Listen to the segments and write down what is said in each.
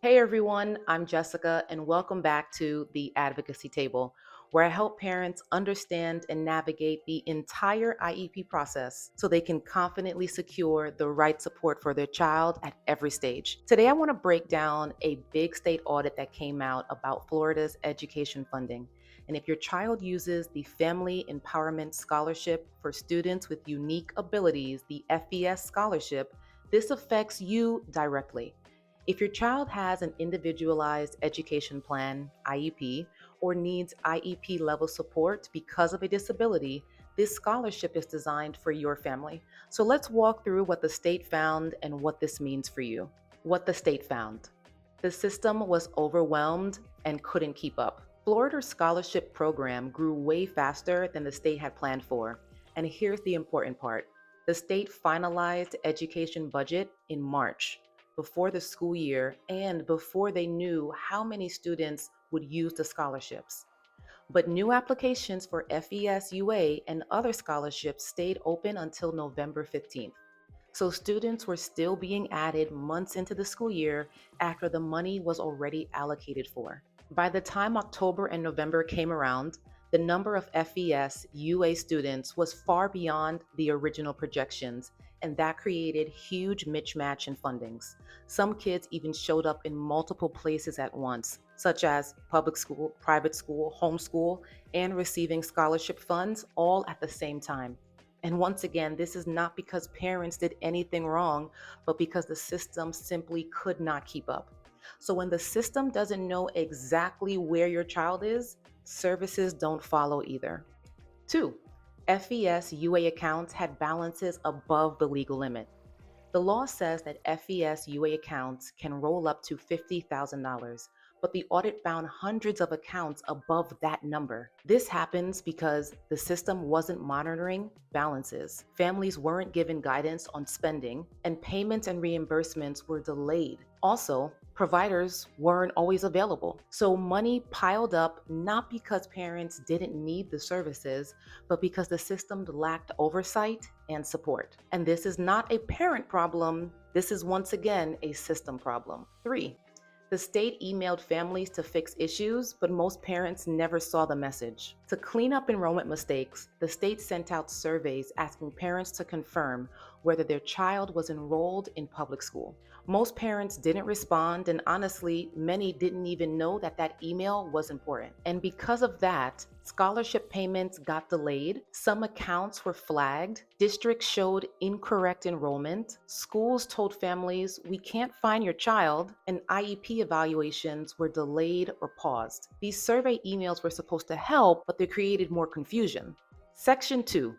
Hey everyone, I'm Jessica, and welcome back to the Advocacy Table, where I help parents understand and navigate the entire IEP process so they can confidently secure the right support for their child at every stage. Today, I want to break down a big state audit that came out about Florida's education funding. And if your child uses the Family Empowerment Scholarship for students with unique abilities, the FES scholarship, this affects you directly. If your child has an individualized education plan, IEP, or needs IEP level support because of a disability, this scholarship is designed for your family. So let's walk through what the state found and what this means for you. What the state found: the system was overwhelmed and couldn't keep up. Florida's scholarship program grew way faster than the state had planned for. And here's the important part: the state finalized education budget in March, before the school year and before they knew how many students would use the scholarships. But new applications for FES-UA and other scholarships stayed open until November 15th. So students were still being added months into the school year after the money was already allocated for. By the time October and November came around, the number of FES UA students was far beyond the original projections, and that created huge mismatch in fundings. Some kids even showed up in multiple places at once, such as public school, private school, homeschool, and receiving scholarship funds all at the same time. And once again, this is not because parents did anything wrong, but because the system simply could not keep up. So when the system doesn't know exactly where your child is, services don't follow either. Two, FES UA accounts had balances above the legal limit. The law says that FES UA accounts can roll up to $50,000, but the audit found hundreds of accounts above that number. This happens because the system wasn't monitoring balances, families weren't given guidance on spending, and payments and reimbursements were delayed. Also, providers weren't always available. So money piled up not because parents didn't need the services, but because the system lacked oversight and support. And this is not a parent problem, this is once again a system problem. Three, the state emailed families to fix issues, but most parents never saw the message. To clean up enrollment mistakes, the state sent out surveys asking parents to confirm whether their child was enrolled in public school. Most parents didn't respond, and honestly, many didn't even know that that email was important. And because of that, scholarship payments got delayed, some accounts were flagged, districts showed incorrect enrollment, schools told families, "We can't find your child," and IEP evaluations were delayed or paused. These survey emails were supposed to help, but they created more confusion. Section 2: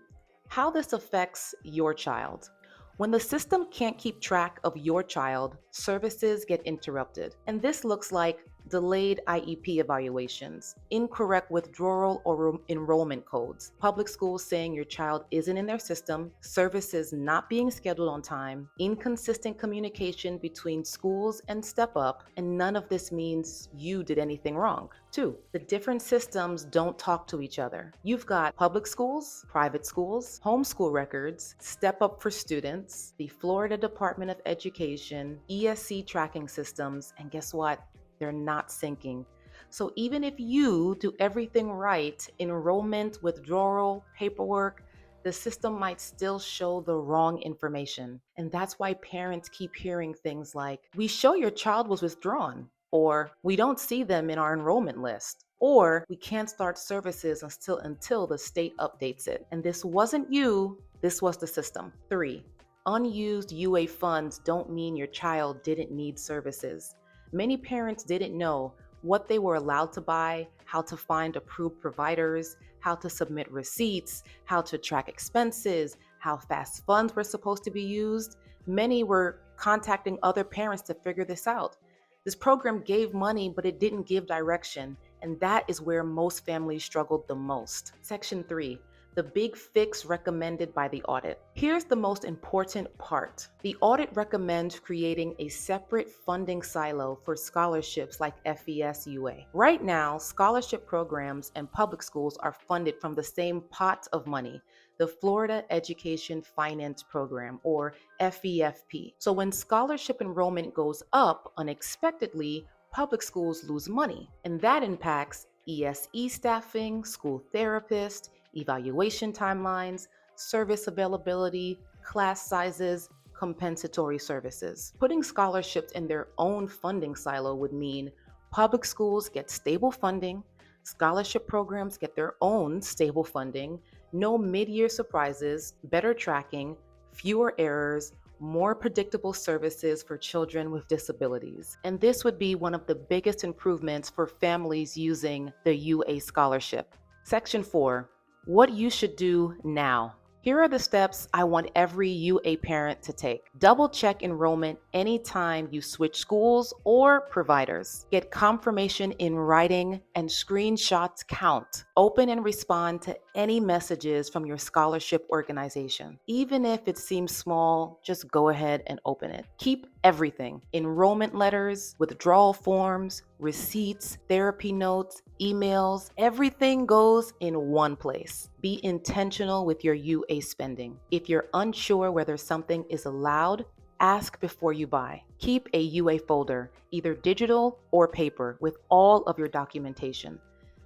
how this affects your child. When the system can't keep track of your child, services get interrupted. And this looks like delayed IEP evaluations, incorrect withdrawal or enrollment codes, public schools saying your child isn't in their system, services not being scheduled on time, inconsistent communication between schools and Step Up, and none of this means you did anything wrong. Two, the different systems don't talk to each other. You've got public schools, private schools, homeschool records, Step Up for students, the Florida Department of Education, ESC tracking systems, and guess what? They're not syncing. So even if you do everything right, enrollment, withdrawal, paperwork, the system might still show the wrong information. And that's why parents keep hearing things like, "We show your child was withdrawn," or "We don't see them in our enrollment list," or "We can't start services until the state updates it." And this wasn't you, this was the system. Three, unused UA funds don't mean your child didn't need services. Many parents didn't know what they were allowed to buy, how to find approved providers, how to submit receipts, how to track expenses, how fast funds were supposed to be used. Many were contacting other parents to figure this out. This program gave money, but it didn't give direction, and that is where most families struggled the most. Section 3: the big fix recommended by the audit. Here's the most important part. The audit recommends creating a separate funding silo for scholarships like FES-UA. Right now, scholarship programs and public schools are funded from the same pot of money, the Florida Education Finance Program, or FEFP. So when scholarship enrollment goes up unexpectedly, public schools lose money, and that impacts ESE staffing, school therapists, evaluation timelines, service availability, class sizes, compensatory services. Putting scholarships in their own funding silo would mean public schools get stable funding, scholarship programs get their own stable funding, no mid year surprises, better tracking, fewer errors, more predictable services for children with disabilities. And this would be one of the biggest improvements for families using the UA scholarship. Section 4, what you should do now. Here are the steps I want every UA parent to take. Double check enrollment anytime you switch schools or providers. Get confirmation in writing, and screenshots count. Open and respond to any messages from your scholarship organization. Even if it seems small, just go ahead and open it. Keep everything: enrollment letters, withdrawal forms, receipts, therapy notes, emails. Everything goes in one place. Be intentional with your UA spending. If you're unsure whether something is allowed, ask before you buy. Keep a UA folder, either digital or paper, with all of your documentation.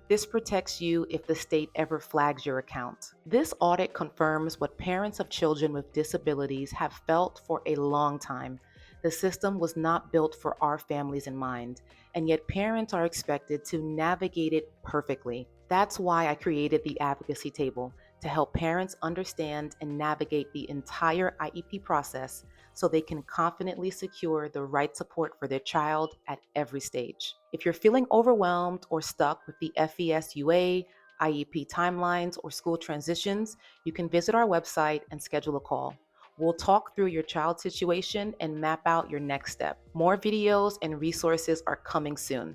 This protects you if the state ever flags your account. This audit confirms what parents of children with disabilities have felt for a long time. The system was not built for our families in mind, and yet parents are expected to navigate it perfectly. That's why I created the Advocacy Table, to help parents understand and navigate the entire IEP process so they can confidently secure the right support for their child at every stage. If you're feeling overwhelmed or stuck with the FES-UA, IEP timelines, or school transitions, you can visit our website and schedule a call. We'll talk through your child's situation and map out your next step. More videos and resources are coming soon.